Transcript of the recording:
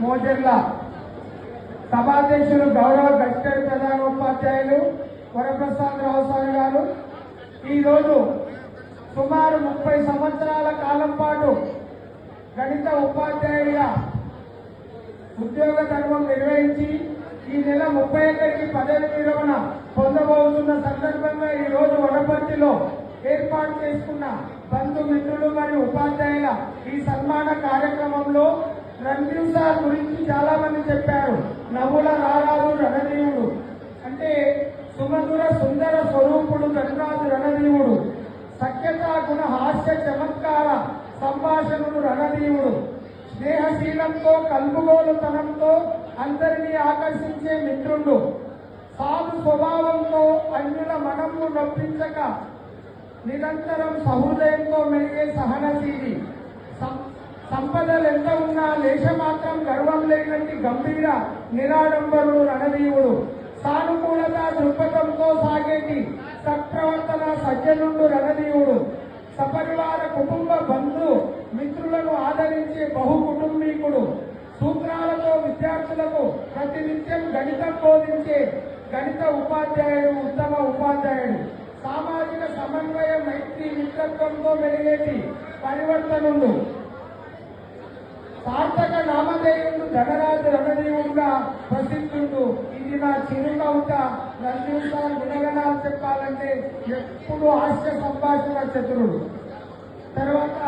మోజెర్ల, సభాధ్యక్షులు గౌరవ గడ్కరీ ప్రధానోపాధ్యాయులు వరప్రసాద్ రావు సార్ గారు ఈరోజు సుమారు 30 సంవత్సరాల కాలం పాటు గణిత ఉపాధ్యాయుడిగా ఉద్యోగ ధర్మం నిర్వహించి ఈ నెల 31కి పదవి విరమణ పొందబోతున్న సందర్భంగా ఈ రోజు వనపర్తిలో ఏర్పాటు చేసుకున్న బంధుమిత్రులు మరియు ఉపాధ్యాయుల ఈ సన్మాన కార్యక్రమంలో రణదీవ్ సార్ గురించి చాలా మంది చెప్పారు. నవ్వుల రారాజు రణదీవుడు అంటే సుమధుర సుందర స్వరూపుడు ధనరాజు రణదీవుడు, సఖ్యత గుణ హాస్య చమత్కార సంభాషణుడు రణదీవుడు, స్నేహశీలంతో కలుపుగోలుతనంతో అందరినీ ఆకర్షించే మిత్రుడు, సాధు స్వభావంతో అన్యుల మనము నొప్పించక నిరంతరం సహృదయంతో మెలిగే సహనశీలి, సంపదలు ఎంత ఉన్నా లేశమాత్రం గర్వం లేనట్టి గంభీర నిరాడంబరుడు రణదీవుడు, సానుకూలత దృక్పథంతో సాగేటి సత్ప్రవర్తన సజ్జనుడు రణదీవుడు, సపరివార కుటుంబ బంధు మిత్రులను ఆదరించే బహు కుటుంబీకుడు, సూత్రాలతో విద్యార్థులకు ప్రతినిత్యం గణితం బోధించే గణిత ఉపాధ్యాయుడు, ఉత్తమ ఉపాధ్యాయుడు, సామాజిక సమన్వయ మైత్రి మిత్రత్వంతో మెలిగేటి పరివర్తనుడు, సార్థక నామధేయుడు ధనరాజు రణదీవుడుగా ప్రసిద్ధుడు. ఇది నా చిరునవ్వుట. రణదీవ్ సార్ గుణగణాలు చెప్పాలంటే ఎప్పుడు హాస్య సంభాషణ చతురుడు. తర్వాత